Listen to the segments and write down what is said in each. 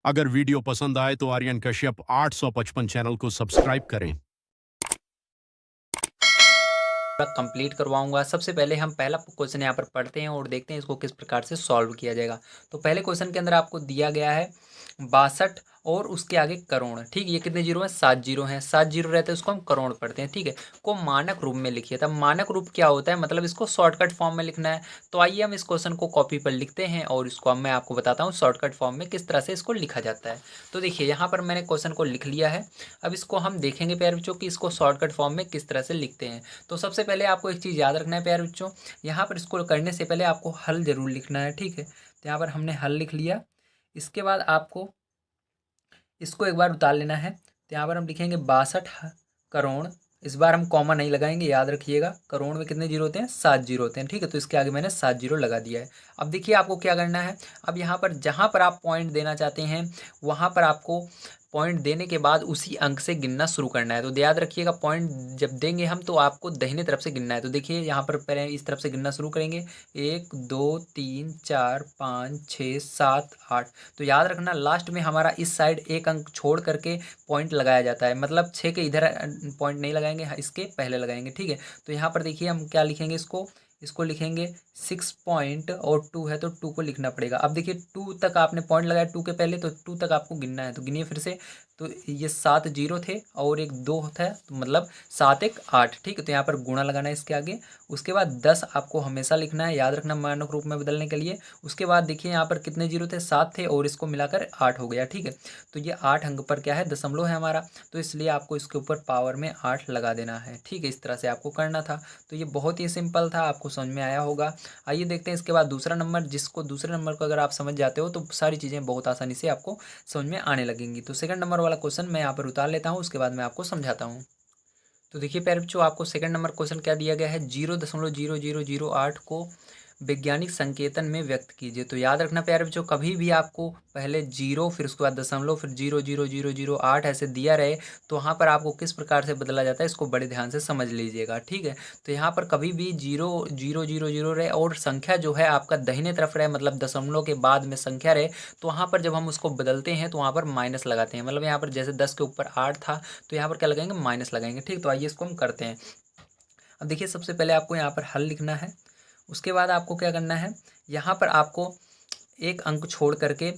अगर वीडियो पसंद आए तो आर्यन कश्यप 855 चैनल को सब्सक्राइब करें। कंप्लीट करवाऊंगा। सबसे पहले हम पहला क्वेश्चन यहाँ पर पढ़ते हैं और देखते हैं इसको किस प्रकार से सॉल्व किया जाएगा। तो पहले क्वेश्चन के अंदर आपको दिया गया है 62 और उसके आगे करोड़। ठीक, ये कितने जीरो हैं? 7 जीरो हैं। 7 जीरो रहते हैं उसको हम करोड़ पढ़ते हैं। ठीक है, को मानक रूप में लिखिए। तब मानक रूप क्या होता है, मतलब इसको शॉर्टकट फॉर्म में लिखना है। तो आइए हम इस क्वेश्चन को कॉपी पर लिखते हैं और इसको अब मैं आपको बताता हूँ शॉर्टकट फॉर्म में किस तरह से इसको लिखा जाता है। तो देखिए यहाँ पर मैंने क्वेश्चन को लिख लिया है। अब इसको हम देखेंगे प्यारे बच्चों कि इसको शॉर्टकट फॉर्म में किस तरह से लिखते हैं। तो सबसे पहले आपको एक चीज़ याद रखना है प्यारे बच्चों, यहाँ पर इसको करने से पहले आपको हल जरूर लिखना है। ठीक है, तो यहाँ पर हमने हल लिख लिया। इसके बाद आपको इसको एक बार उतार लेना है। तो यहाँ पर हम लिखेंगे 62 करोड़। इस बार हम कॉमा नहीं लगाएंगे, याद रखिएगा। करोड़ में कितने जीरो होते हैं? 7 जीरो होते हैं। ठीक है, तो इसके आगे मैंने 7 जीरो लगा दिया है। अब देखिए आपको क्या करना है। अब यहाँ पर जहाँ पर आप पॉइंट देना चाहते हैं वहाँ पर आपको पॉइंट देने के बाद उसी अंक से गिनना शुरू करना है। तो याद रखिएगा, पॉइंट जब देंगे हम तो आपको दाहिने तरफ से गिनना है। तो देखिए यहाँ पर पहले इस तरफ से गिनना शुरू करेंगे। 1 2 3 4 5 6 7 8। तो याद रखना लास्ट में हमारा इस साइड एक अंक छोड़ करके पॉइंट लगाया जाता है, मतलब 6 के इधर पॉइंट नहीं लगाएंगे, इसके पहले लगाएंगे। ठीक है, तो यहाँ पर देखिए हम क्या लिखेंगे, इसको लिखेंगे 6 पॉइंट और 2 है तो 2 को लिखना पड़ेगा। अब देखिए 2 तक आपने पॉइंट लगाया 2 के पहले, तो 2 तक आपको गिनना है। तो गिनिए फिर से। तो ये 7 जीरो थे और एक 2 था, तो मतलब 7 1 8। ठीक है, तो यहाँ पर गुणा लगाना है इसके आगे। उसके बाद 10 आपको हमेशा लिखना है, याद रखना, मानक रूप में बदलने के लिए। उसके बाद देखिए यहाँ पर कितने जीरो थे? 7 थे और इसको मिलाकर 8 हो गया। ठीक है, तो ये 8 अंक पर क्या है? दशमलव है हमारा, तो इसलिए आपको इसके ऊपर पावर में 8 लगा देना है। ठीक है, इस तरह से आपको करना था। तो ये बहुत ही सिंपल था, आपको समझ में आया होगा। आइए देखते हैं इसके बाद दूसरा नंबर, जिसको दूसरे नंबर को अगर आप समझ जाते हो तो सारी चीज़ें बहुत आसानी से आपको समझ में आने लगेंगी। तो सेकंड नंबर वाला क्वेश्चन मैं यहाँ पर उतार लेता हूँ, उसके बाद मैं आपको समझाता हूँ। तो देखिए प्यारे बच्चों, आपको सेकंड नंबर क्वेश्चन क्या दिया गया है? 0.0008 को वैज्ञानिक संकेतन में व्यक्त कीजिए। तो याद रखना प्यारे बच्चों, कभी भी आपको पहले जीरो, फिर उसके बाद दशमलव, फिर 0.0008 ऐसे दिया रहे तो वहाँ पर आपको किस प्रकार से बदला जाता है इसको बड़े ध्यान से समझ लीजिएगा। ठीक है, तो यहाँ पर कभी भी 0.000 रहे और संख्या जो है आपका दाहिने तरफ रहे, मतलब दशमलव के बाद में संख्या रहे, तो वहाँ पर जब हम उसको बदलते हैं तो वहाँ पर माइनस लगाते हैं। मतलब यहाँ पर जैसे 10 के ऊपर 8 था तो यहाँ पर क्या लगाएंगे? माइनस लगाएंगे। ठीक, तो आइए इसको हम करते हैं। अब देखिए सबसे पहले आपको यहाँ पर हल लिखना है। उसके बाद आपको क्या करना है, यहाँ पर आपको एक अंक छोड़ करके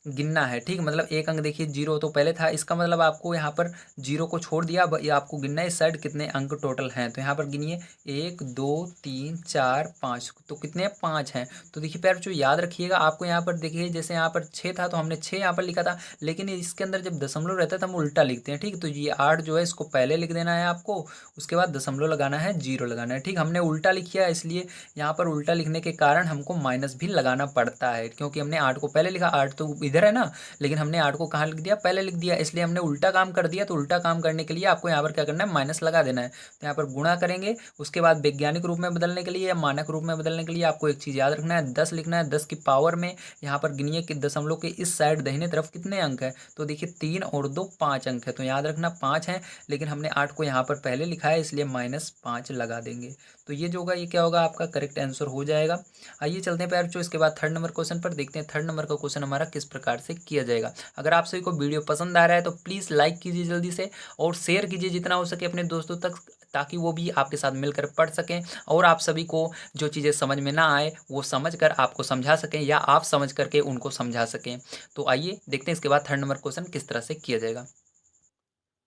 गिनना है। ठीक, मतलब एक अंक देखिए जीरो तो पहले था, इसका मतलब आपको यहाँ पर जीरो को छोड़ दिया। अब ये आपको गिनना है इस साइड कितने अंक टोटल हैं। तो यहाँ पर गिनिए 1 2 3 4 5, तो कितने हैं? 5 हैं। तो देखिए प्यारे बच्चों याद रखिएगा, आपको यहाँ पर देखिए जैसे यहाँ पर 6 था तो हमने 6 यहाँ पर लिखा था, लेकिन इसके अंदर जब दशमलव रहता है तो हम उल्टा लिखते हैं। ठीक, तो ये 8 जो है इसको पहले लिख देना है आपको, उसके बाद दशमलव लगाना है, जीरो लगाना है। ठीक, हमने उल्टा लिखा इसलिए यहाँ पर उल्टा लिखने के कारण हमको माइनस भी लगाना पड़ता है, क्योंकि हमने 8 को पहले लिखा, 8 तो इधर है ना, लेकिन हमने 8 को कहाँ लिख दिया? पहले लिख दिया, इसलिए हमने उल्टा काम कर दिया। तो उल्टा काम करने के लिए आपको यहाँ पर क्या करना है? माइनस लगा देना है। तो यहाँ पर गुणा करेंगे, उसके बाद वैज्ञानिक रूप में बदलने के लिए या मानक रूप में बदलने के लिए आपको एक चीज़ याद रखना है, 10 लिखना है। 10 की पावर में यहाँ पर गिनिए कि दशमलव के इस साइड दाहिने तरफ कितने अंक है? तो देखिए 3 और 2 5 अंक है, तो याद रखना 5 है, लेकिन हमने 8 को यहाँ पर पहले लिखा है इसलिए -5 लगा देंगे। तो ये जो होगा ये क्या होगा? आपका करेक्ट आंसर हो जाएगा। आइए चलते हैं प्यारे बच्चों इसके बाद थर्ड नंबर क्वेश्चन पर, देखते हैं थर्ड नंबर का क्वेश्चन हमारा किस प्रकार से किया जाएगा। अगर आप सभी को वीडियो पसंद आ रहा है तो प्लीज़ लाइक कीजिए जल्दी से और शेयर कीजिए जितना हो सके अपने दोस्तों तक, ताकि वो भी आपके साथ मिलकर पढ़ सकें और आप सभी को जो चीज़ें समझ में ना आए वो समझ कर आपको समझा सकें या आप समझ करके उनको समझा सकें। तो आइए देखते हैं इसके बाद थर्ड नंबर क्वेश्चन किस तरह से किया जाएगा।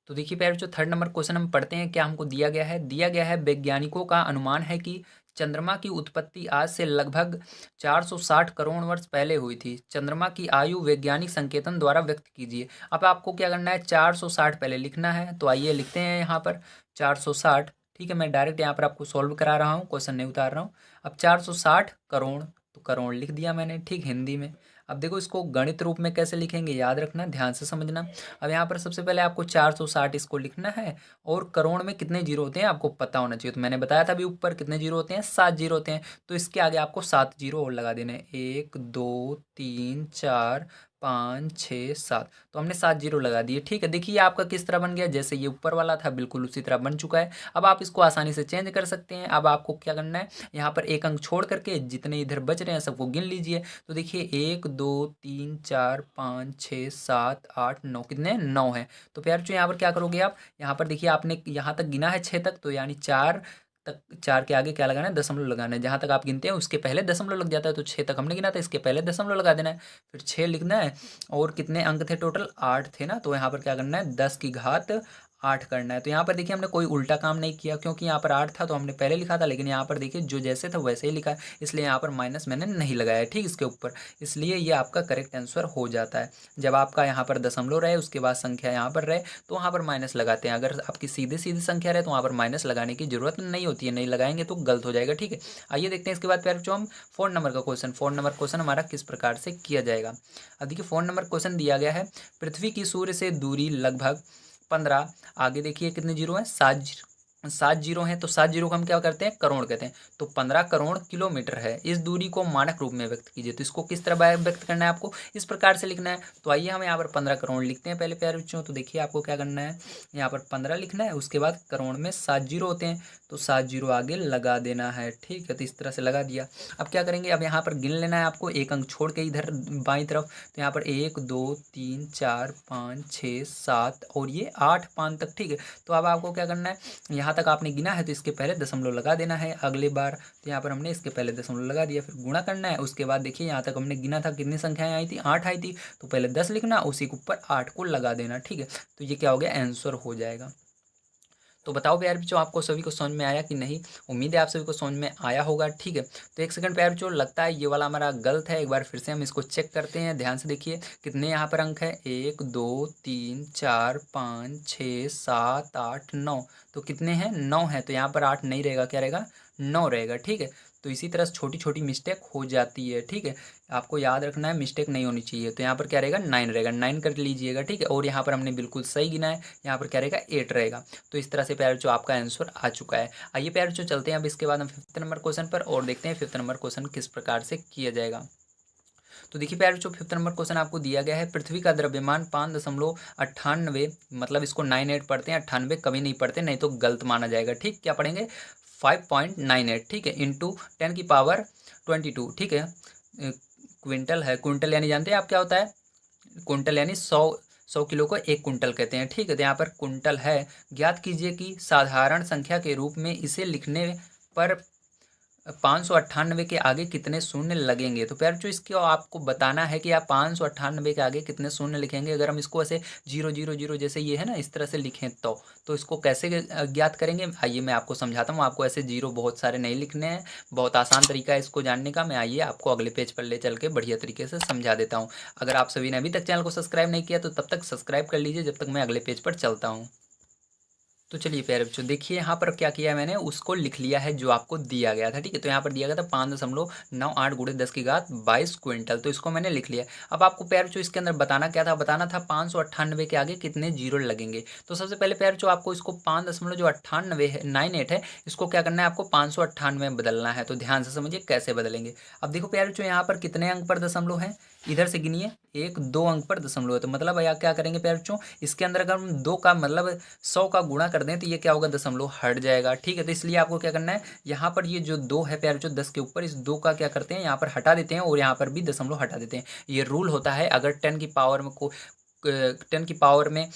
तो देखिए प्यारे जो थर्ड नंबर क्वेश्चन हम पढ़ते हैं, क्या हमको दिया गया है वैज्ञानिकों का अनुमान है कि चंद्रमा की उत्पत्ति आज से लगभग 460 करोड़ वर्ष पहले हुई थी। चंद्रमा की आयु वैज्ञानिक संकेतन द्वारा व्यक्त कीजिए। अब आपको क्या करना है? 460 पहले लिखना है। तो आइए लिखते हैं यहाँ पर 460। ठीक है, मैं डायरेक्ट यहाँ पर आपको सॉल्व करा रहा हूँ, क्वेश्चन नहीं उतार रहा हूँ। अब 460 करोड़, तो करोड़ लिख दिया मैंने, ठीक, हिंदी में। अब देखो इसको गणित रूप में कैसे लिखेंगे, याद रखना, ध्यान से समझना। अब यहाँ पर सबसे पहले आपको 460 इसको लिखना है और करोड़ में कितने जीरो होते हैं आपको पता होना चाहिए। तो मैंने बताया था अभी ऊपर कितने जीरो होते हैं? 7 जीरो होते हैं। तो इसके आगे आपको 7 जीरो और लगा देने हैं। 1 2 3 4 5 6 7, तो हमने 7 जीरो लगा दिए। ठीक है, देखिए आपका किस तरह बन गया, जैसे ये ऊपर वाला था बिल्कुल उसी तरह बन चुका है। अब आप इसको आसानी से चेंज कर सकते हैं। अब आपको क्या करना है, यहाँ पर एक अंक छोड़ करके जितने इधर बच रहे हैं सबको गिन लीजिए। तो देखिए 1 2 3 4 5 6 7 8 9, कितने 9 है। तो प्यार जो यहाँ पर क्या करोगे आप, यहाँ पर देखिए आपने यहाँ तक गिना है 6 तक, तो यानी 4 तक, 4 के आगे क्या लगाना है, दशमलव लगाना है। जहाँ तक आप गिनते हैं उसके पहले दशमलव लग जाता है, तो 6 तक हमने गिना था, इसके पहले दशमलव लगा देना है, फिर 6 लिखना है। और कितने अंक थे टोटल, 8 थे ना, तो यहाँ पर क्या करना है, 10 की घात 8 करना है। तो यहाँ पर देखिए हमने कोई उल्टा काम नहीं किया, क्योंकि यहाँ पर 8 था तो हमने पहले लिखा था, लेकिन यहाँ पर देखिए जो जैसे था वैसे ही लिखा है, इसलिए यहाँ पर माइनस मैंने नहीं लगाया, ठीक इसके ऊपर, इसलिए ये आपका करेक्ट आंसर हो जाता है। जब आपका यहाँ पर दशमलव रहे उसके बाद संख्या यहाँ पर रहे तो वहाँ पर माइनस लगाते हैं। अगर आपकी सीधी सीधी संख्या रहे तो वहाँ पर माइनस लगाने की जरूरत नहीं होती है, नहीं लगाएंगे तो गलत हो जाएगा। ठीक है, आइए देखते हैं इसके बाद प्यारे बच्चों हम 4 नंबर का क्वेश्चन, 4 नंबर क्वेश्चन हमारा किस प्रकार से किया जाएगा। अब देखिए 4 नंबर क्वेश्चन दिया गया है, पृथ्वी की सूर्य से दूरी लगभग 15, आगे देखिए कितने जीरो हैं, 7 जीरो हैं, तो 7 जीरो को हम क्या करते हैं, करोड़ कहते हैं। तो 15 करोड़ किलोमीटर है, इस दूरी को मानक रूप में व्यक्त कीजिए। तो इसको किस तरह व्यक्त करना है, आपको इस प्रकार से लिखना है। तो आइए हम यहाँ पर 15 करोड़ लिखते हैं पहले प्यारे बच्चों। तो देखिए आपको क्या करना है, यहाँ पर 15 लिखना है, उसके बाद करोड़ में 7 जीरो होते हैं, तो 7 जीरो आगे लगा देना है। ठीक है, तो इस तरह से लगा दिया। अब क्या करेंगे, अब यहाँ पर गिन लेना है आपको, एक अंक छोड़ के इधर बाईं तरफ। तो यहाँ पर 1 2 3 4 5 6 7 और ये 8 5 तक। ठीक है, तो अब आपको क्या करना है, यहाँ तक आपने गिना है तो इसके पहले दशमलव लगा देना है अगले बार। तो यहाँ पर हमने इसके पहले दशमलव लगा दिया, फिर गुणा करना है। उसके बाद देखिए यहाँ तक हमने गिना था, कितनी संख्याएं आई थी, 8 आई थी, तो पहले 10 लिखना, उसी के ऊपर 8 को लगा देना। ठीक है, तो ये क्या हो गया, आंसर हो जाएगा। तो बताओ प्यारे बच्चों, आपको सभी को समझ में आया कि नहीं। उम्मीद है आप सभी को समझ में आया होगा। ठीक है, तो एक सेकंड प्यारे बच्चों, लगता है ये वाला हमारा गलत है, एक बार फिर से हम इसको चेक करते हैं। ध्यान से देखिए कितने यहाँ पर अंक है, 1 2 3 4 5 6 7 8 9, तो कितने हैं, 9 है। तो यहाँ पर 8 नहीं रहेगा, क्या रहेगा, 9 रहेगा। ठीक है, तो इसी तरह छोटी छोटी मिस्टेक हो जाती है। ठीक है, आपको याद रखना है, मिस्टेक नहीं होनी चाहिए। तो यहाँ पर क्या रहेगा, 9 रहेगा, 9 कर लीजिएगा। ठीक है, और यहाँ पर हमने बिल्कुल सही गिना है, यहाँ पर क्या रहेगा, 8 रहेगा। तो इस तरह से प्यारे बच्चों आपका आंसर आ चुका है। आइए प्यारे बच्चों चलते हैं अब इसके बाद हम 5th नंबर क्वेश्चन पर और देखते हैं 5th नंबर क्वेश्चन किस प्रकार से किया जाएगा। तो देखिए प्यारे बच्चों 5th नंबर क्वेश्चन आपको दिया गया है, पृथ्वी का द्रव्यमान 5.98, मतलब इसको 98 पढ़ते हैं, 98 कभी नहीं पढ़ते, नहीं तो गलत माना जाएगा। ठीक, क्या पढ़ेंगे, 5.98। ठीक है, इंटू 10 की पावर 22। ठीक है, क्विंटल है, क्विंटल यानी जानते हैं आप क्या होता है, कुंटल यानी 100 किलो को 1 कुंटल कहते हैं। ठीक है, तो यहाँ पर कुंटल है। ज्ञात कीजिए कि साधारण संख्या के रूप में इसे लिखने पर 598 के आगे कितने शून्य लगेंगे। तो प्यार जो इसको आपको बताना है कि आप 598 के आगे कितने शून्य लिखेंगे। अगर हम इसको ऐसे 0 0 0 जैसे ये है ना, इस तरह से लिखें तो इसको कैसे ज्ञात करेंगे, आइए मैं आपको समझाता हूँ। आपको ऐसे जीरो बहुत सारे नहीं लिखने हैं, बहुत आसान तरीका है इसको जानने का। मैं आइए आपको अगले पेज पर ले चल के बढ़िया तरीके से समझा देता हूँ। अगर आप सभी ने अभी तक चैनल को सब्सक्राइब नहीं किया तो तब तक सब्सक्राइब कर लीजिए, जब तक मैं अगले पेज पर चलता हूँ। तो चलिए प्यारे बच्चों, देखिए यहाँ पर क्या किया है मैंने, उसको लिख लिया है जो आपको दिया गया था। ठीक है, तो यहाँ पर दिया गया था 5.98 गुणे 10 की घात 22 क्विंटल, तो इसको मैंने लिख लिया। अब आपको प्यारे बच्चों इसके अंदर बताना क्या था, बताना था 598 के आगे कितने जीरो लगेंगे। तो सबसे पहले प्यारे बच्चों आपको इसको 5.98 है, 98 है, इसको क्या करना है, आपको 598 में बदलना है। तो ध्यान से समझिए कैसे बदलेंगे। अब देखो प्यारे बच्चों, यहाँ पर कितने अंक पर दशमलव है, इधर से गिनिए, 1 2 अंक पर दशमलव है। तो मतलब यहाँ क्या करेंगे प्यारे बच्चों, इसके अंदर अगर हम 2 का मतलब 100 का गुणा कर दें तो ये क्या होगा, दशमलव हट जाएगा। ठीक है, तो इसलिए आपको क्या करना है, यहाँ पर ये जो 2 है प्यारे बच्चों 10 के ऊपर, इस 2 का क्या करते हैं, यहाँ पर हटा देते हैं और यहाँ पर भी दशमलव हटा देते हैं। ये रूल होता है, अगर 10 की पावर में 10 की पावर में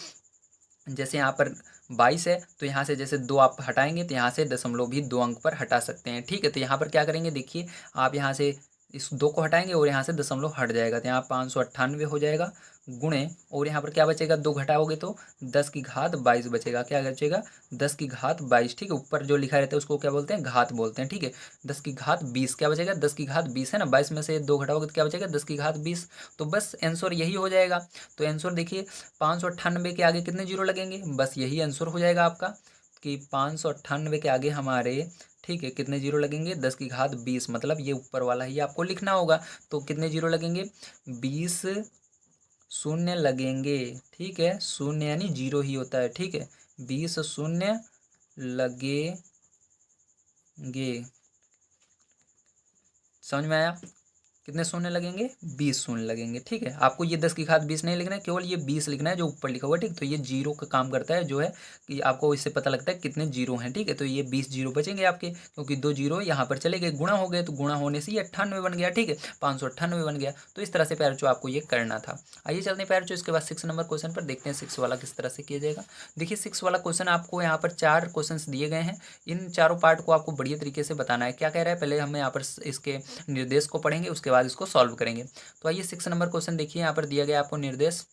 जैसे यहाँ पर 22 है, तो यहाँ से जैसे 2 आप हटाएंगे तो यहाँ से दशमलव भी 2 अंक पर हटा सकते हैं। ठीक है, तो यहाँ पर क्या करेंगे, देखिए आप यहाँ से इस 2 को हटाएंगे और यहाँ से दशमलव हट जाएगा, तो यहाँ 598 हो जाएगा गुणे, और यहाँ पर क्या बचेगा, 2 घटाओगे तो 10 की घात 22 बचेगा। क्या बचेगा, 10 की घात 22। ठीक है, ऊपर जो लिखा रहता है उसको क्या बोलते हैं, घात बोलते हैं। ठीक है, 10 की घात 20 क्या बचेगा, 10 की घात 20 है ना, 22 में से 2 घटाओगे तो क्या बचेगा, 10 की घात 20। तो बस आंसर यही हो जाएगा। तो आंसर देखिए 598 के आगे कितने जीरो लगेंगे, बस यही आंसर हो जाएगा आपका कि 598 के आगे हमारे, ठीक है, कितने जीरो लगेंगे, 10 की घात 20, मतलब ये ऊपर वाला ही आपको लिखना होगा। तो कितने जीरो लगेंगे, 20 शून्य लगेंगे। ठीक है, शून्य यानी जीरो ही होता है। ठीक है, 20 शून्य लगेंगे। समझ में आया। कितने शून्य लगेंगे, 20 शून्य लगेंगे। ठीक है, आपको ये 10 की घात 20 नहीं लिखना है, केवल ये 20 लिखना है जो ऊपर लिखा हुआ है। ठीक, तो ये जीरो का काम करता है, जो है कि आपको इससे पता लगता है कितने जीरो हैं। ठीक है, तो ये 20 जीरो बचेंगे आपके, क्योंकि 2 जीरो यहाँ पर चले गए, गुणा हो गए, तो गुणा होने से ये 98 बन गया। ठीक है, 598 बन गया। तो इस तरह से प्यारे बच्चों आपको ये करना था। आइए चलते हैं प्यारे बच्चों इसके बाद 6 नंबर क्वेश्चन पर, देखते हैं 6 वाला किस तरह से किया जाएगा। देखिए 6 वाला क्वेश्चन आपको यहाँ पर 4 क्वेश्चन दिए गए हैं। इन चारों पार्ट को आपको बढ़िया तरीके से बताना है। क्या कह रहा है, पहले हम यहाँ पर इसके निर्देश को पढ़ेंगे, उसके बाद इसको सॉल्व करेंगे। तो आइए 6 नंबर क्वेश्चन देखिए, यहाँ पर दिया गया आपको निर्देश,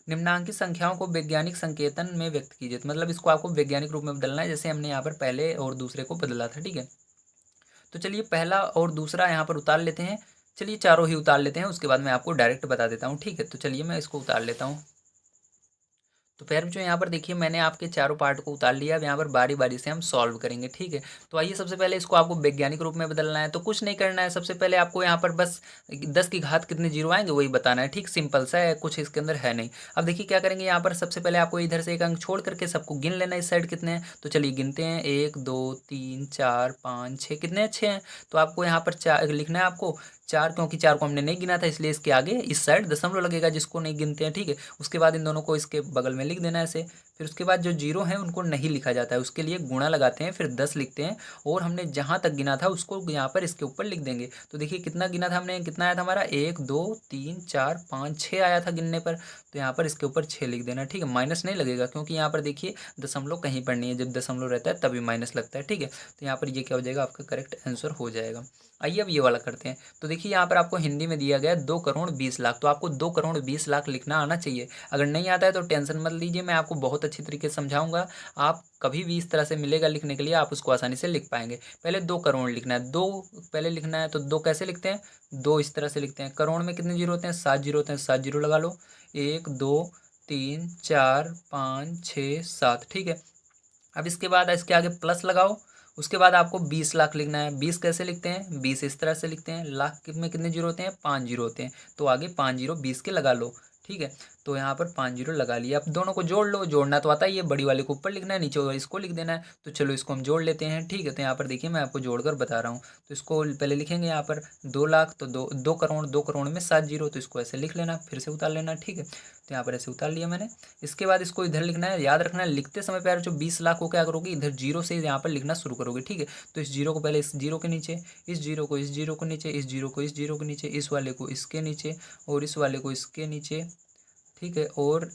निम्नांकित संख्याओं को वैज्ञानिक संकेतन में व्यक्त कीजिए। तो मतलब इसको आपको वैज्ञानिक रूप में बदलना है, जैसे हमने यहाँ पर पहले और दूसरे को बदला था। ठीक है, तो चलिए पहला और दूसरा यहाँ पर उतार लेते हैं। चलिए चारों ही उतार लेते हैं, उसके बाद मैं आपको डायरेक्ट बता देता हूँ। ठीक है, तो चलिए मैं इसको उतार लेता हूँ। तो फिर जो यहाँ पर देखिए मैंने आपके चारों पार्ट को उतार लिया। अब यहाँ पर बारी बारी से हम सॉल्व करेंगे। ठीक है, तो आइए सबसे पहले इसको आपको वैज्ञानिक रूप में बदलना है। तो कुछ नहीं करना है, सबसे पहले आपको यहाँ पर बस 10 की घात कितने जीरो आएंगे वही बताना है। ठीक, सिंपल सा है, कुछ इसके अंदर है नहीं। अब देखिए क्या करेंगे, यहाँ पर सबसे पहले आपको इधर से एक अंक छोड़ करके सबको गिन लेना है। इस साइड कितने हैं, तो चलिए गिनते हैं, 1 2 3 4 5 6, कितने अच्छे हैं। तो आपको यहाँ पर 4 लिखना है आपको 4, क्योंकि 4 को हमने नहीं गिना था, इसलिए इसके आगे इस साइड दशमलव लगेगा, जिसको नहीं गिनते हैं। ठीक है, उसके बाद इन दोनों को इसके बगल में लिख देना है ऐसे। फिर उसके बाद जो जीरो है उनको नहीं लिखा जाता है, उसके लिए गुणा लगाते हैं, फिर 10 लिखते हैं, और हमने जहाँ तक गिना था उसको यहाँ पर इसके ऊपर लिख देंगे। तो देखिए कितना गिना था हमने, कितना आया था हमारा, 1 2 3 4 5 6 आया था गिनने पर। तो यहाँ पर इसके ऊपर 6 लिख देना। ठीक है, माइनस नहीं लगेगा, क्योंकि यहाँ पर देखिए दशमलव कहीं पर नहीं है, जब दशमलव रहता है तभी माइनस लगता है। ठीक है, तो यहाँ पर ये क्या हो जाएगा, आपका करेक्ट आंसर हो जाएगा। आइए अब ये वाला करते हैं। तो देखिए यहाँ पर आपको हिंदी में दिया गया है 2 करोड़ 20 लाख। तो आपको 2 करोड़ 20 लाख लिखना आना चाहिए। अगर नहीं आता है तो टेंशन मत लीजिए, मैं आपको बहुत अच्छी तरीके से समझाऊंगा। आप कभी भी इस तरह से मिलेगा लिखने के लिए, आप उसको आसानी से लिख पाएंगे। पहले 2 करोड़ लिखना है, 2 पहले लिखना है। तो 2 कैसे लिखते हैं, 2 इस तरह से लिखते हैं। करोड़ में कितने जीरो होते हैं, 7 जीरो होते हैं, 7 जीरो लगा लो। 1 2 3 4 5 6 7। ठीक है, अब इसके बाद इसके आगे प्लस लगाओ। उसके बाद आपको 20 लाख लिखना है। 20 कैसे लिखते हैं, 20 इस तरह से लिखते हैं। लाख में कितने जीरो होते हैं, 5 जीरो होते हैं। तो आगे 5 जीरो 20 के लगा लो। ठीक है, तो यहाँ पर 5 जीरो लगा लिया। अब दोनों को जोड़ लो, जोड़ना तो आता ही है, बड़ी वाले को ऊपर लिखना है, नीचे वाले इसको लिख देना है। तो चलो इसको हम जोड़ लेते हैं। ठीक है, तो यहाँ पर देखिए मैं आपको जोड़कर बता रहा हूँ। तो इसको पहले लिखेंगे यहाँ पर 2 लाख, तो 2 करोड़, 2 करोड़ में 7 जीरो, तो इसको ऐसे लिख लेना, फिर से उतार लेना। ठीक है, तो यहाँ पर ऐसे उतार लिया मैंने। इसके बाद इसको इधर लिखना है, याद रखना है लिखते समय प्यारे जो 20 लाख को क्या करोगे, इधर जीरो से यहाँ पर लिखना शुरू करोगे। ठीक है, तो इस जीरो को पहले इस जीरो के नीचे, इस जीरो को इस जीरो को नीचे, इस जीरो को इस जीरो के नीचे, इस वाले को इसके नीचे, और इस वाले को इसके नीचे। ठीक है, और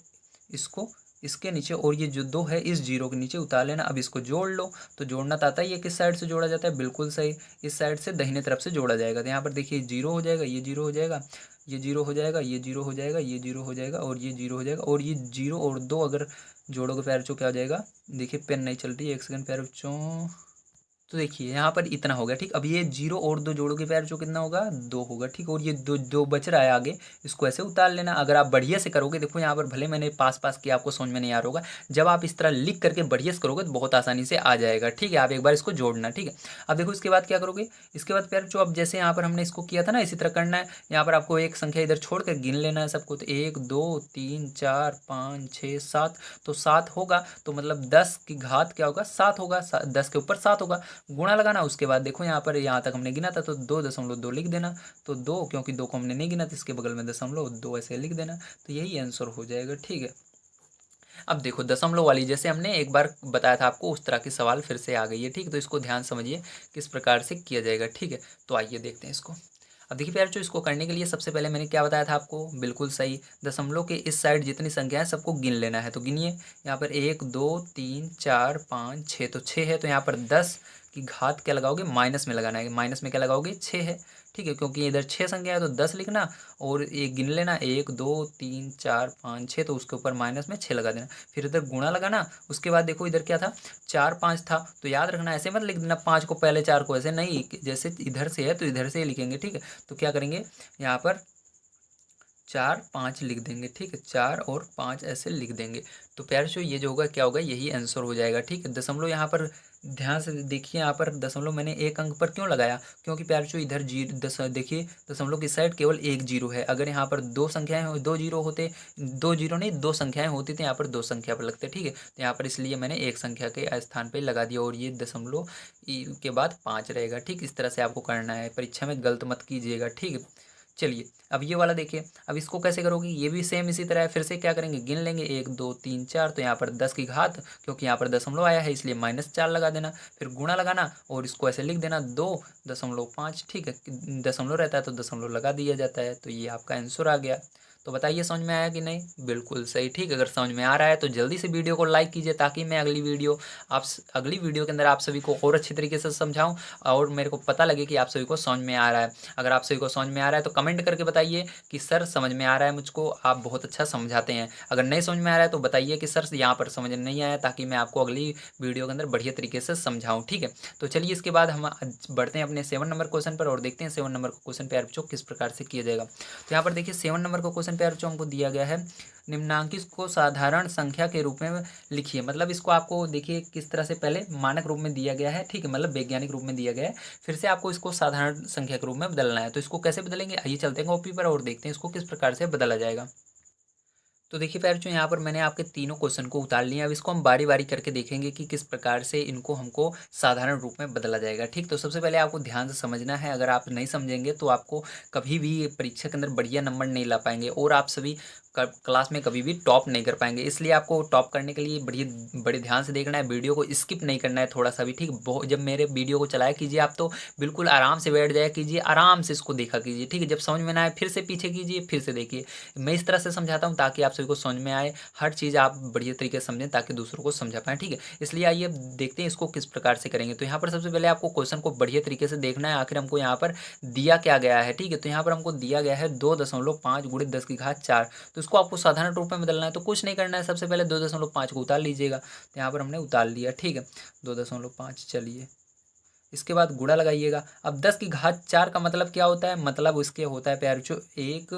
इसको इसके नीचे, और ये जो 2 है इस जीरो के नीचे उतार लेना। अब इसको जोड़ लो। तो जोड़ना तो आता ही है, किस साइड से जोड़ा जाता है, बिल्कुल सही, इस साइड से दाहिने तरफ से जोड़ा जाएगा। तो यहाँ पर देखिए जीरो हो जाएगा, ये जीरो हो जाएगा, ये जीरो हो जाएगा, ये जीरो हो जाएगा, ये जीरो हो जाएगा, और ये जीरो हो जाएगा, और ये जीरो और 2 अगर जोड़ोगे प्यारे बच्चों क्या हो जाएगा। देखिए पेन नहीं चल रही है, एक सेकंड प्यारे बच्चों। तो देखिए यहाँ पर इतना हो गया। ठीक, अब ये जीरो और 2 जोड़ोगे प्यारे बच्चों कितना होगा, 2 होगा। ठीक, और ये दो बच रहा है आगे, इसको ऐसे उतार लेना। अगर आप बढ़िया से करोगे, देखो यहाँ पर भले मैंने पास पास किया, आपको समझ में नहीं आ रहा होगा, जब आप इस तरह लिख करके बढ़िया से करोगे तो बहुत आसानी से आ जाएगा। ठीक है, आप एक बार इसको जोड़ना। ठीक है, अब देखो इसके बाद क्या करोगे, इसके बाद प्यारे बच्चों अब जैसे यहाँ पर हमने इसको किया था ना, इसी तरह करना है। यहाँ पर आपको एक संख्या इधर छोड़ कर गिन लेना है सबको। तो 1 2 3 4 5 6 7, तो 7 होगा। तो मतलब 10 की घात क्या होगा, 7 होगा। 10 के ऊपर 7 होगा, गुणा लगाना। उसके बाद देखो यहाँ पर यहाँ तक हमने गिना था, तो 2.2 लिख देना। तो 2, क्योंकि 2 को हमने नहीं गिना था, इसके बगल में दशमलव 2 ऐसे लिख देना। तो यही आंसर हो जाएगा। ठीक है, अब देखो दशमलव वाली जैसे हमने एक बार बताया था आपको, उस तरह के सवाल फिर से आ गई है। ठीक, तो इसको ध्यान समझिए किस प्रकार से किया जाएगा। ठीक है, तो आइए देखते हैं इसको। अब देखिए प्यारे, जो इसको करने के लिए सबसे पहले मैंने क्या बताया था आपको, बिल्कुल सही, दशमलव के इस साइड जितनी संख्या है सबको गिन लेना है। तो गिनिए, यहाँ पर 1 2 3 4 5 6, तो 6 है। तो यहाँ पर 10 की घात क्या लगाओगे, माइनस में लगाना है। माइनस में क्या लगाओगे, 6 है। ठीक है, क्योंकि इधर 6 संख्या है तो 10 लिखना, और एक गिन लेना, 1 2 3 4 5 6, तो उसके ऊपर माइनस में 6 लगा देना। फिर इधर गुणा लगाना। उसके बाद देखो इधर क्या था, 4 5 था। तो याद रखना ऐसे मत लिख देना 5 को पहले 4 को, ऐसे नहीं, जैसे इधर से है तो इधर से ही लिखेंगे। ठीक है, तो क्या करेंगे, यहाँ पर 4 5 लिख देंगे, ठीक है, 4 और 5 ऐसे लिख देंगे। तो प्यारे बच्चों ये जो होगा क्या होगा, यही आंसर हो जाएगा, ठीक है। दशमलव यहाँ पर ध्यान से देखिए, यहाँ पर दशमलव मैंने एक अंक पर क्यों लगाया, क्योंकि प्यारे बच्चों इधर देखिए दशमलव की साइड केवल एक जीरो है। अगर यहाँ पर दो संख्याएं हो, दो जीरो होते, दो जीरो नहीं दो संख्याएं होती तो यहाँ पर दो संख्या पर लगते, ठीक है। तो यहाँ पर इसलिए मैंने एक संख्या के स्थान पर लगा दिया, और ये दशमलव के बाद 5 रहेगा, ठीक। इस तरह से आपको करना है, परीक्षा में गलत मत कीजिएगा, ठीक है। चलिए अब ये वाला देखिए, अब इसको कैसे करोगे, ये भी सेम इसी तरह है। फिर से क्या करेंगे, गिन लेंगे 1 2 3 4, तो यहाँ पर 10 की घात, क्योंकि यहाँ पर दशमलव आया है इसलिए -4 लगा देना, फिर गुणा लगाना और इसको ऐसे लिख देना 2.5, ठीक है। दशमलव रहता है तो दशमलव लगा दिया जाता है, तो ये आपका आंसर आ गया। तो बताइए समझ में आया कि नहीं, बिल्कुल सही, ठीक है। अगर समझ में आ रहा है तो जल्दी से वीडियो को लाइक कीजिए, ताकि मैं अगली वीडियो के अंदर आप सभी को और अच्छी तरीके से समझाऊं, और मेरे को पता लगे कि आप सभी को समझ में आ रहा है। अगर आप सभी को समझ में आ रहा है तो कमेंट करके बताइए कि सर समझ में आ रहा है मुझको, आप बहुत अच्छा समझाते हैं। अगर नहीं समझ में आ रहा है तो बताइए कि सर यहाँ पर समझ नहीं आया, ताकि मैं आपको अगली वीडियो के अंदर बढ़िया तरीके से समझाऊँ, ठीक है। तो चलिए इसके बाद हम बढ़ते हैं अपने 7 नंबर क्वेश्चन पर, और देखते हैं 7 नंबर क्वेश्चन प्यारे बच्चों किस प्रकार से किया जाएगा। तो यहाँ पर देखिए 7 नंबर का क्वेश्चन प्यारे बच्चों हमको दिया गया है, निम्नांकित को साधारण संख्या के रूप में लिखिए। मतलब इसको आपको देखिए किस तरह से, पहले मानक रूप में दिया गया है, ठीक है, मतलब वैज्ञानिक रूप में दिया गया है, फिर से आपको इसको साधारण संख्या के रूप में बदलना है। तो इसको कैसे बदलेंगे, आइए चलते हैं कॉपी पर और देखते हैं इसको किस प्रकार से बदला जाएगा। तो देखिए प्यारे बच्चों यहाँ पर मैंने आपके तीनों क्वेश्चन को उतार लिया। अब इसको हम बारी बारी करके देखेंगे कि किस प्रकार से इनको हमको साधारण रूप में बदला जाएगा, ठीक। तो सबसे पहले आपको ध्यान से समझना है, अगर आप नहीं समझेंगे तो आपको कभी भी परीक्षा के अंदर बढ़िया नंबर नहीं ला पाएंगे, और आप सभी क्लास में कभी भी टॉप नहीं कर पाएंगे। इसलिए आपको टॉप करने के लिए बड़े ध्यान से देखना है, वीडियो को स्किप नहीं करना है थोड़ा सा भी, ठीक। बहुत जब मेरे वीडियो को चलाया कीजिए आप, तो बिल्कुल आराम से बैठ जाया कीजिए, आराम से इसको देखा कीजिए, ठीक है। जब समझ में ना आए फिर से पीछे कीजिए, फिर से देखिए। मैं इस तरह से समझाता हूँ ताकि आप सभी को समझ में आए, हर चीज़ आप बढ़िया तरीके से समझें, ताकि दूसरों को समझा पाएँ, ठीक है। इसलिए आइए देखते हैं इसको किस प्रकार से करेंगे। तो यहाँ पर सबसे पहले आपको क्वेश्चन को बढ़िया तरीके से देखना है, आखिर हमको यहाँ पर दिया क्या गया है, ठीक है। तो यहाँ पर हमको दिया गया है 2.5 गुणित 10 की घात 4। तो इसको आपको साधारण रूप में बदलना है, तो कुछ नहीं करना है, सबसे पहले 2.5 को उतार लीजिएगा। तो यहाँ पर हमने उतार लिया, ठीक है, 2.5। चलिए इसके बाद गुणा लगाइएगा। अब 10 की घात 4 का मतलब क्या होता है, मतलब उसके होता है प्यारे बच्चों, एक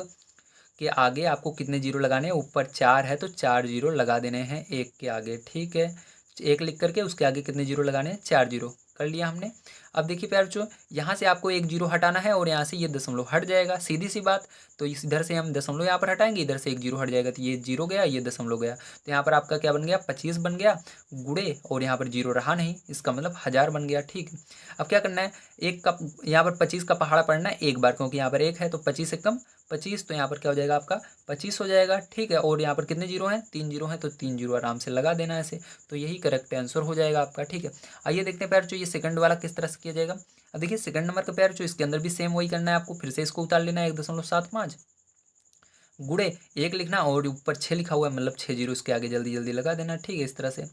के आगे आपको कितने जीरो लगाने हैं, ऊपर 4 है तो 4 जीरो लगा देने हैं एक के आगे, ठीक है। एक लिख करके उसके आगे कितने जीरो लगाने हैं, 4 जीरो कर लिया हमने। अब देखिए प्यारे बच्चों, यहाँ से आपको एक जीरो हटाना है, और यहाँ से ये दशमलव हट जाएगा, सीधी सी बात। तो इस इधर से हम दशमलव यहाँ पर हटाएंगे, इधर से एक जीरो हट जाएगा, तो ये जीरो गया, ये दशमलव गया। तो यहाँ पर आपका क्या बन गया, 25 बन गया गुड़े, और यहाँ पर जीरो रहा नहीं, इसका मतलब 1000 बन गया, ठीक। अब क्या करना है, एक का यहाँ पर 25 का पहाड़ा पड़ना है एक बार, क्योंकि यहाँ पर एक है तो 25 से कम 25, तो यहाँ पर क्या हो जाएगा आपका 25 हो जाएगा, ठीक है। और यहाँ पर कितने जीरो हैं, 3 जीरो हैं, तो 3 जीरो आराम से लगा देना ऐसे, तो यही करेक्ट आंसर हो जाएगा आपका, ठीक है। आइए देखते हैं प्यारे बच्चों ये सेकंड वाला किस तरह से किया जाएगा। अब देखिए सेकंड नंबर का प्यारे बच्चों, इसके अंदर भी सेम वही करना है आपको, फिर से इसको उतार लेना है 1.75 गुड़े एक लिखना, और ऊपर 6 लिखा हुआ है, मतलब 6 जीरो इसके आगे जल्दी जल्दी लगा देना, ठीक है, इस तरह से।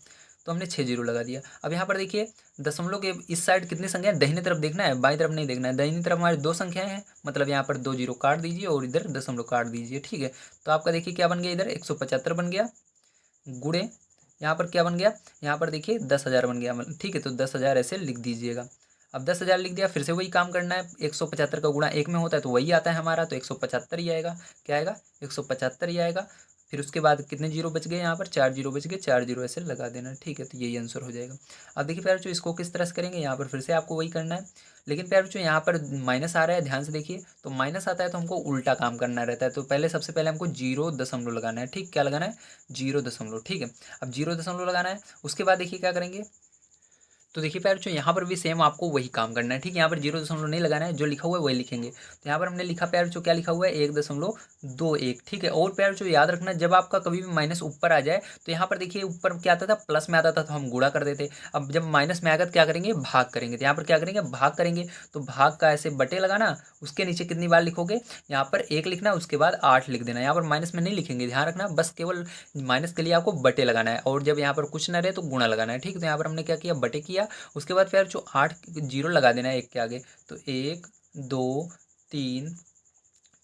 तो हमने 6 जीरो लगा दिया। अब यहाँ पर देखिए दशमलव के इस साइड कितनी संख्या है, दाहिने तरफ देखना है, बाईं तरफ नहीं देखना है। दाहिनी तरफ हमारी 2 संख्याएं हैं, मतलब यहाँ पर 2 जीरो काट दीजिए और इधर दशमलव काट दीजिए, ठीक है। तो आपका देखिए क्या बन गया, इधर 175 बन गया गुड़े, यहाँ पर क्या बन गया, यहाँ पर देखिए 10,000 बन गया, ठीक है। तो 10,000 ऐसे लिख दीजिएगा। अब 10,000 लिख दिया, फिर से वही काम करना है, 175 का गुणा एक में होता है तो वही आता है हमारा, तो 175 ही आएगा। क्या आएगा, 175 ही आएगा। फिर उसके बाद कितने जीरो बच गए, यहाँ पर 4 जीरो बच गए, 4 जीरो ऐसे लगा देना, ठीक है। तो यही आंसर हो जाएगा। अब देखिए प्यारे बच्चों इसको किस तरह से करेंगे, यहाँ पर फिर से आपको वही करना है, लेकिन प्यारे बच्चों यहाँ पर माइनस आ रहा है, ध्यान से देखिए। तो माइनस आता है तो हमको उल्टा काम करना रहता है, तो सबसे पहले हमको 0 लगाना है, ठीक। क्या लगाना है, 0, ठीक है। अब 0 लगाना है, उसके बाद देखिए क्या करेंगे। तो देखिए प्यारे बच्चों यहाँ पर भी सेम आपको वही काम करना है, ठीक। यहाँ पर 0 नहीं लगाना है, जो लिखा हुआ है वही लिखेंगे। तो यहाँ पर हमने लिखा प्यारे बच्चों, क्या लिखा हुआ है, 1.21, ठीक है। और प्यारे बच्चों याद रखना, जब आपका कभी भी माइनस ऊपर आ जाए, तो यहाँ पर देखिए ऊपर क्या आता था, प्लस में आता था तो हम गुणा कर देते। अब जब माइनस में आएगा तो क्या करेंगे, भाग करेंगे। तो यहाँ पर क्या करेंगे, भाग करेंगे। तो भाग का ऐसे बटे लगाना, उसके नीचे कितनी बार लिखोगे, यहाँ पर 1 लिखना, उसके बाद 8 लिख देना। यहाँ पर माइनस में नहीं लिखेंगे, ध्यान रखना, बस केवल माइनस के लिए आपको बटे लगाना है, और जब यहाँ पर कुछ न रहे तो गुणा लगाना है, ठीक। तो यहाँ पर हमने क्या किया, बटे किया। उसके बाद फिर जो 8 जीरो लगा देना है एक के आगे, तो 1 2 3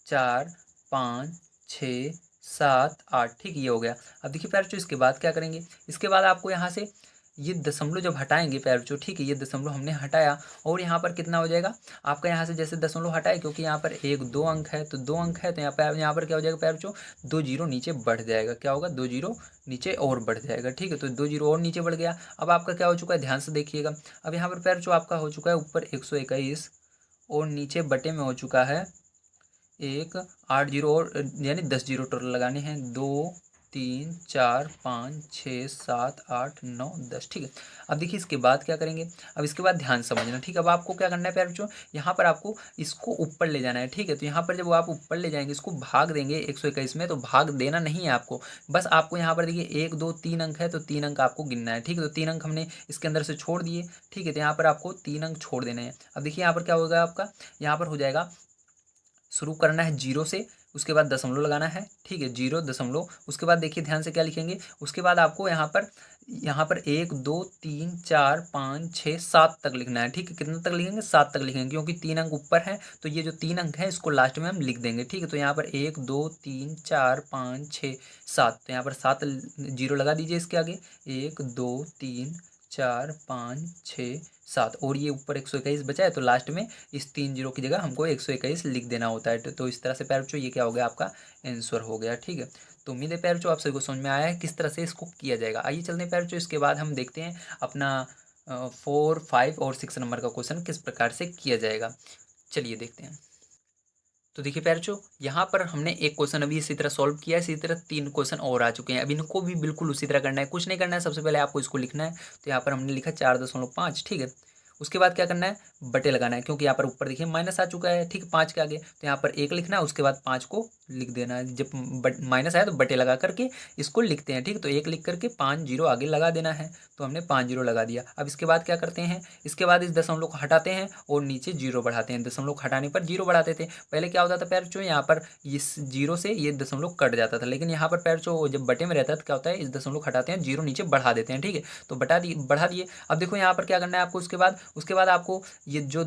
4 5 6 7 8, ठीक, ये हो गया। अब देखिए प्यारे बच्चों इसके बाद क्या करेंगे, इसके बाद आपको यहाँ से ये दशमलव जब हटाएंगे प्यारे बच्चों, ठीक है, ये दशमलव हमने हटाया और यहाँ पर कितना हो जाएगा आपका, यहाँ से जैसे दशमलव हटाए क्योंकि यहाँ पर एक दो अंक है तो 2 अंक है, तो यहाँ पर क्या हो जाएगा प्यारे बच्चों, 2 जीरो नीचे बढ़ जाएगा। क्या होगा, 2 जीरो नीचे और बढ़ जाएगा। ठीक है, तो 2 जीरो और नीचे बढ़ गया। अब आपका क्या हो चुका है, ध्यान से देखिएगा। अब यहाँ पर प्यारे बच्चों आपका हो चुका है ऊपर 121 और नीचे बटे में हो चुका है 8 जीरो, और यानी 10 जीरो टोटल लगाने हैं। 2 3 4 5 6 7 8 9 10। ठीक है, अब देखिए इसके बाद क्या करेंगे। अब इसके बाद ध्यान समझना। ठीक है, अब आपको क्या करना है प्यारे बच्चों, यहाँ पर आपको इसको ऊपर ले जाना है। ठीक है, तो यहाँ पर जब आप ऊपर ले जाएंगे, इसको भाग देंगे 121 में, तो भाग देना नहीं है आपको, बस आपको यहाँ पर देखिए 1 2 3 अंक है तो 3 अंक आपको गिनना है। ठीक है, तो 3 अंक हमने इसके अंदर से छोड़ दिए। ठीक है, तो यहाँ पर आपको 3 अंक छोड़ देने हैं। अब देखिए यहाँ पर क्या होगा आपका, यहाँ पर हो जाएगा, शुरू करना है जीरो से, उसके बाद दशमलव लगाना है। ठीक है, जीरो दशमलव, उसके बाद देखिए ध्यान से क्या लिखेंगे, उसके बाद आपको यहाँ पर 1 2 3 4 5 6 7 तक लिखना है। ठीक है, कितना तक लिखेंगे, 7 तक लिखेंगे, क्योंकि 3 अंक ऊपर है तो ये जो 3 अंक है इसको लास्ट में हम लिख देंगे। ठीक है, तो यहाँ पर 1 2 3 4 5 6 7, तो यहाँ पर 7 जीरो लगा दीजिए इसके आगे। 1 2 3 4 5 6 7, और ये ऊपर 121 बचा है तो लास्ट में इस 3 जीरो की जगह हमको 121 लिख देना होता है। तो इस तरह से प्यारे बच्चों ये क्या हो गया, आपका आंसर हो गया। ठीक है, तो उम्मीद है प्यारे बच्चों आप सभी को समझ में आया है किस तरह से इसको किया जाएगा। आइए चलते हैं प्यारे बच्चों, इसके बाद हम देखते हैं अपना 4 5 और 6 नंबर का क्वेश्चन किस प्रकार से किया जाएगा। चलिए देखते हैं। तो देखिए प्यारे बच्चों, यहाँ पर हमने एक क्वेश्चन अभी इसी तरह सॉल्व किया है, इसी तरह 3 क्वेश्चन और आ चुके हैं। अब इनको भी बिल्कुल उसी तरह करना है, कुछ नहीं करना है, सबसे पहले आपको इसको लिखना है। तो यहाँ पर हमने लिखा 4.5। ठीक है, उसके बाद क्या करना है, बटे लगाना है, क्योंकि यहाँ पर ऊपर देखिए माइनस आ चुका है। ठीक है, 5 के आगे, तो यहाँ पर 1 लिखना है, उसके बाद 5 को लिख देना है। जब माइनस आया तो बटे लगा करके इसको लिखते हैं। ठीक है, तो 1 लिख करके 5 जीरो आगे लगा देना है, तो हमने 5 जीरो लगा दिया। अब इसके बाद क्या करते हैं, इसके बाद इस दशमलव को हटाते हैं और नीचे जीरो बढ़ाते हैं। दशमलव को हटाने पर जीरो बढ़ाते थे। पहले क्या होता था प्यारे बच्चों, यहाँ पर इस जीरो से ये दशमलव कट जाता था, लेकिन यहाँ पर प्यारे बच्चों जब बटे में रहता है तो क्या होता है, इस दशमलव को हटाते हैं, जीरो नीचे बढ़ा देते हैं। ठीक है, तो बढ़ा दिए। अब देखो यहाँ पर क्या करना है आपको, उसके बाद आपको ये जो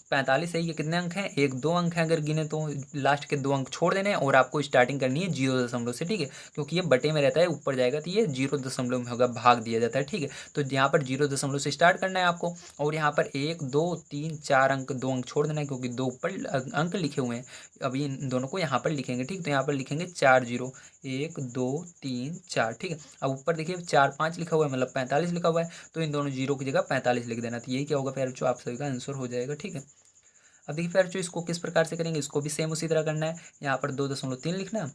45 है ये कितने अंक हैं, 1 2 अंक हैं अगर गिने तो लास्ट के 2 अंक छोड़ देने हैं, और आपको स्टार्टिंग करनी है 0 से। ठीक है, क्योंकि ये बटे में रहता है, ऊपर जाएगा तो ये 0 में होगा, भाग दिया जाता है। ठीक है, तो यहाँ पर 0 से स्टार्ट करना है आपको, और यहाँ पर 1 2 3 4 अंक, 2 अंक छोड़ देना है, क्योंकि 2 ऊपर अंक लिखे हुए हैं। अभी इन दोनों को यहाँ पर लिखेंगे। ठीक, तो यहाँ पर लिखेंगे 4 जीरो, 1 2 3 4। ठीक है, अब ऊपर देखिए 4 5 लिखा हुआ है, मतलब 45 लिखा हुआ है, तो इन दोनों जीरो की जगह 45 लिख देना। तो यही क्या होगा प्यारे बच्चों, आप सभी का आंसर हो जाएगा। ठीक है, अब देखिए प्यारे बच्चों इसको किस प्रकार से करेंगे, इसको भी सेम उसी तरह करना है। यहाँ पर 2.3 लिखना,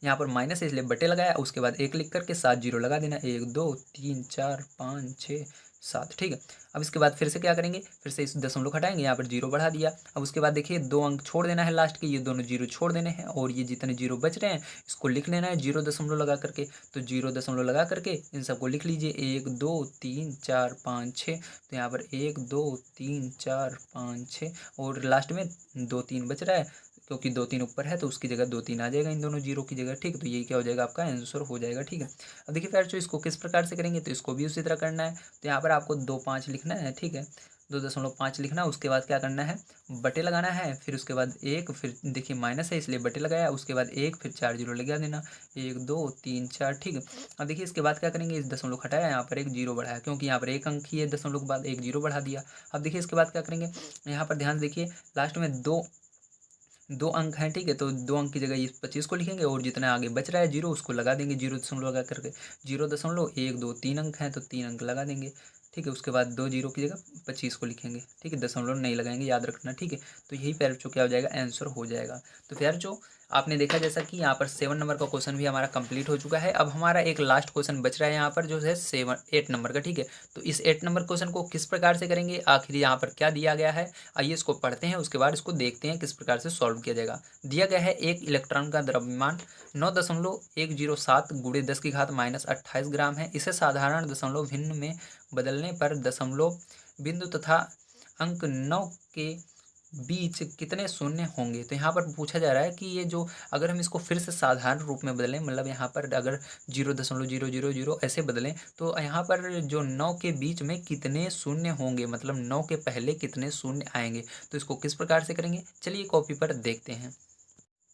यहाँ पर माइनस है इसलिए बटे लगाया, उसके बाद 1 लिख करके 7 जीरो लगा देना, 1 2 3 4 5 6 7। ठीक है, अब इसके बाद फिर से क्या करेंगे, फिर से इस दशमलव हटाएंगे, यहाँ पर जीरो बढ़ा दिया। अब उसके बाद देखिए 2 अंक छोड़ देना है लास्ट के, ये दोनों जीरो छोड़ देने हैं, और ये जितने जीरो बच रहे हैं इसको लिख लेना है 0 लगा करके। तो 0 लगा करके इन सबको लिख लीजिए, 1 2 3 4 5 6। तो यहाँ पर 1 2 3 4 5 6, और लास्ट में 2 3 बच रहा है, क्योंकि 2 3 ऊपर है तो उसकी जगह 2 3 आ जाएगा इन दोनों जीरो की जगह। ठीक, तो यही क्या हो जाएगा, आपका आंसर हो जाएगा। ठीक है, अब देखिए फ्रेंड्स इसको किस प्रकार से करेंगे, तो इसको भी उसी तरह करना है। तो यहाँ पर आपको 2 5 लिखना है। ठीक है, 2.5 लिखना, उसके बाद क्या करना है, बटे लगाना है, फिर उसके बाद 1, फिर देखिए माइनस है इसलिए बटे लगाया, उसके बाद 1, फिर 4 जीरो लगा देना, 1 2 3 4। ठीक है, अब देखिए इसके बाद क्या करेंगे, इस दशमलव हटाया, यहाँ पर एक जीरो बढ़ाया, क्योंकि यहाँ पर एक अंक ही है, दशमलव के बाद एक जीरो बढ़ा दिया। अब देखिए इसके बाद क्या करेंगे, यहाँ पर ध्यान देखिए लास्ट में 2 अंक हैं। ठीक है, तो 2 अंक की जगह इस 25 को लिखेंगे, और जितना आगे बच रहा है जीरो उसको लगा देंगे 0 लगा करके। 1 2 3 अंक हैं तो 3 अंक लगा देंगे। ठीक है, उसके बाद 2 जीरो की जगह 25 को लिखेंगे। ठीक है, दशमलव नहीं लगाएंगे, याद रखना। ठीक है, तो यही प्यारे बच्चों क्या हो जाएगा, आंसर हो जाएगा। तो प्यारे बच्चों आपने देखा जैसा कि यहाँ पर 7 नंबर का क्वेश्चन भी हमारा कंप्लीट हो चुका है। अब हमारा एक लास्ट क्वेश्चन बच रहा है यहाँ पर, जो है 8 नंबर का। ठीक है, तो इस 8 नंबर क्वेश्चन को किस प्रकार से करेंगे, आखिर यहाँ पर क्या दिया गया है, आइए इसको पढ़ते हैं, उसके बाद इसको देखते हैं किस प्रकार से सॉल्व किया जाएगा। दिया गया है एक इलेक्ट्रॉन का द्रव्यमान 9.107 गुणे 10 की घात -28 ग्राम है। इसे साधारण दशमलव भिन्न में बदलने पर दशमलव बिंदु तथा अंक 9 के बीच कितने शून्य होंगे। तो यहाँ पर पूछा जा रहा है कि ये जो, अगर हम इसको फिर से साधारण रूप में बदलें, मतलब यहाँ पर अगर 0.000 ऐसे बदलें, तो यहाँ पर जो 9 के बीच में कितने शून्य होंगे, मतलब 9 के पहले कितने शून्य आएंगे। तो इसको किस प्रकार से करेंगे, चलिए कॉपी पर देखते हैं।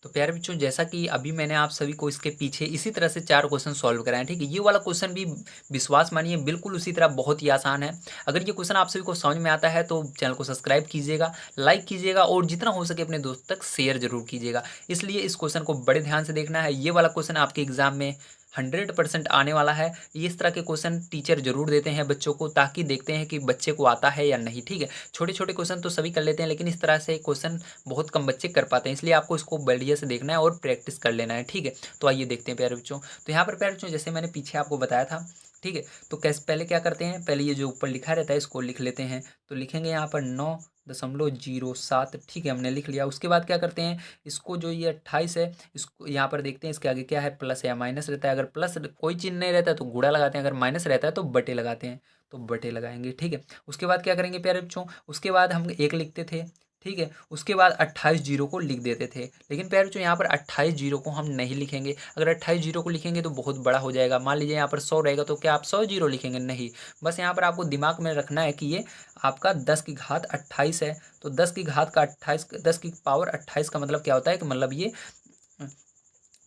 तो प्यारे बच्चों, जैसा कि अभी मैंने आप सभी को इसके पीछे इसी तरह से 4 क्वेश्चन सॉल्व कराए हैं, ठीक है। ये वाला क्वेश्चन भी विश्वास मानिए बिल्कुल उसी तरह बहुत ही आसान है। अगर ये क्वेश्चन आप सभी को समझ में आता है तो चैनल को सब्सक्राइब कीजिएगा, लाइक कीजिएगा और जितना हो सके अपने दोस्त तक शेयर जरूर कीजिएगा। इसलिए इस क्वेश्चन को बड़े ध्यान से देखना है। ये वाला क्वेश्चन आपके एग्जाम में 100% आने वाला है। इस तरह के क्वेश्चन टीचर जरूर देते हैं बच्चों को, ताकि देखते हैं कि बच्चे को आता है या नहीं, ठीक है। छोटे छोटे क्वेश्चन तो सभी कर लेते हैं, लेकिन इस तरह से क्वेश्चन बहुत कम बच्चे कर पाते हैं, इसलिए आपको इसको बढ़िया से देखना है और प्रैक्टिस कर लेना है, ठीक है। तो आइए देखते हैं प्यारे बच्चों। तो यहाँ पर प्यारे बच्चों, जैसे मैंने पीछे आपको बताया था, ठीक है। तो कैसे पहले क्या करते हैं, पहले ये जो ऊपर लिखा रहता है इसको लिख लेते हैं। तो लिखेंगे यहाँ पर 9.07, ठीक है, हमने लिख लिया। उसके बाद क्या करते हैं, इसको जो ये 28 है, इसको यहाँ पर देखते हैं इसके आगे क्या है, प्लस या माइनस रहता है। अगर प्लस कोई चिन्ह नहीं रहता है तो गुणा लगाते हैं, अगर माइनस रहता है तो बटे लगाते हैं, तो बटे लगाएंगे, ठीक है। उसके बाद क्या करेंगे प्यारे बच्चों, उसके बाद हम 1 लिखते थे, ठीक है। उसके बाद 28 जीरो को लिख देते थे, लेकिन प्यारे बच्चों यहाँ पर 28 जीरो को हम नहीं लिखेंगे। अगर 28 जीरो को लिखेंगे तो बहुत बड़ा हो जाएगा। मान लीजिए यहाँ पर 100 रहेगा, तो क्या आप 100 जीरो लिखेंगे? नहीं। बस यहाँ पर आपको दिमाग में रखना है कि ये आपका 10 की घात 28 है। तो 10 की घात का 28, 10 की पावर 28 का मतलब क्या होता है कि मतलब ये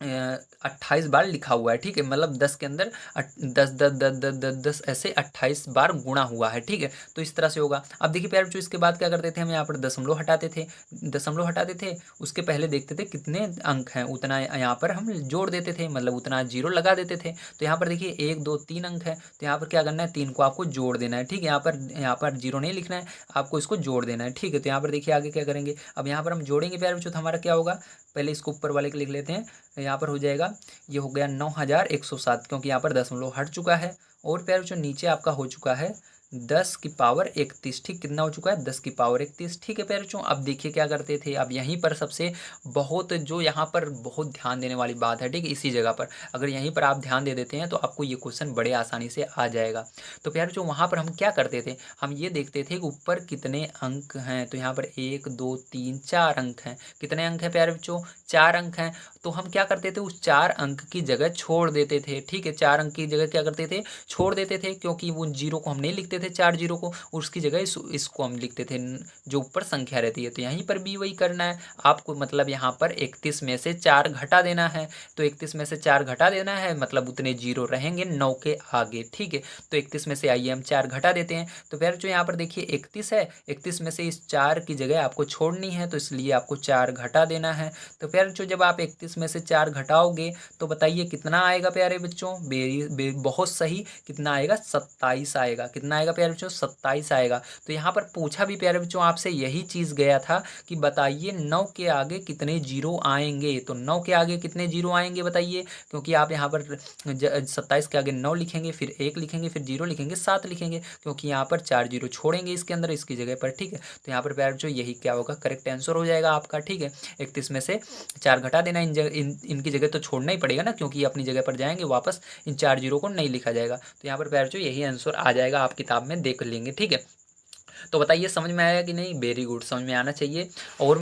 28 बार लिखा हुआ है, ठीक है। मतलब 10 के अंदर 10 10 10 10 10 10 ऐसे 28 बार गुणा हुआ है, ठीक है। तो इस तरह से होगा। अब देखिए प्यारे बच्चों, इसके बाद क्या करते थे, हम यहाँ पर दशमलव हटाते थे, दशमलव हटाते थे। उसके पहले देखते थे कितने अंक हैं, उतना यहाँ पर हम जोड़ देते थे, मतलब उतना जीरो लगा देते थे। तो यहाँ पर देखिए 1 2 3 अंक है, तो यहाँ पर क्या करना है, 3 को आपको जोड़ देना है, ठीक है। यहाँ पर जीरो नहीं लिखना है, आपको इसको जोड़ देना है, ठीक है। तो यहाँ पर देखिए आगे क्या करेंगे, अब यहाँ पर हम जोड़ेंगे प्यारे बच्चों, तो हमारा क्या होगा, पहले इसको ऊपर वाले के लिख लेते हैं। यहाँ पर हो जाएगा, ये हो गया 9107, क्योंकि यहाँ पर दशमलव हट चुका है। और प्यारे बच्चों नीचे आपका हो चुका है 10 की पावर 31, ठीक। कितना हो चुका है, 10 की पावर 31, ठीक है प्यारे बच्चों। अब देखिए क्या करते थे, अब यहीं पर सबसे बहुत जो यहाँ पर बहुत ध्यान देने वाली बात है, ठीक है। इसी जगह पर अगर यहीं पर आप ध्यान दे देते हैं तो आपको ये क्वेश्चन बड़े आसानी से आ जाएगा। तो प्यारे बच्चों, वहाँ पर हम क्या करते थे, हम ये देखते थे कि ऊपर कितने अंक हैं। तो यहाँ पर 1 2 3 4 अंक हैं। कितने अंक हैं प्यारे बच्चों, 4 अंक हैं। तो हम क्या करते थे, उस 4 अंक की जगह छोड़ देते थे, ठीक है। 4 अंक की जगह क्या करते थे, छोड़ देते थे, क्योंकि वो जीरो को हम नहीं लिखते थे, 4 जीरो को, उसकी जगह इसको हम लिखते थे, जो ऊपर संख्या रहती है। तो यहीं पर भी वही करना है आपको, मतलब यहाँ पर 31 में से 4 घटा देना है। तो 31 में से 4 घटा देना है, मतलब उतने जीरो रहेंगे 9 के आगे, ठीक है। तो 31 में से आइए हम 4 घटा देते हैं। तो फिर जो यहाँ पर देखिए 31 है, 31 में से इस 4 की जगह आपको छोड़नी है, तो इसलिए आपको 4 घटा देना है। तो फिर जो जब आप 31 में से 4 घटाओगे तो बताइए कितना आएगा प्यारे बच्चों, बहुत सही, कितना आएगा, 27 आएगा। कितना आएगा प्यारे बच्चों, 27 आएगा। तो यहाँ पर पूछा भी प्यारे बच्चों आपसे यही चीज़ गया था कि बताइए 9 के आगे कितने जीरो आएंगे। तो 9 के आगे कितने जीरो आएंगे बताइए, क्योंकि आप यहाँ पर 27 के आगे 9 लिखेंगे, फिर 1 लिखेंगे, फिर जीरो लिखेंगे, 7 लिखेंगे, क्योंकि यहाँ पर 4 जीरो छोड़ेंगे इसके अंदर, इसकी जगह पर, ठीक है। तो यहाँ पर प्यारे बच्चों यही क्या होगा, करेक्ट आंसर हो जाएगा आपका, ठीक है। 31 में से 4 घटा देना, इनकी जगह तो छोड़ना ही पड़ेगा ना, क्योंकि अपनी जगह पर जाएंगे वापस, इन 4 जीरो को नहीं लिखा जाएगा। तो यहाँ पर प्यारे बच्चों यही आंसर आ जाएगा, आप किताब में देख लेंगे, ठीक है। तो बताइए समझ में आया कि नहीं? वेरी गुड, समझ में आना चाहिए। और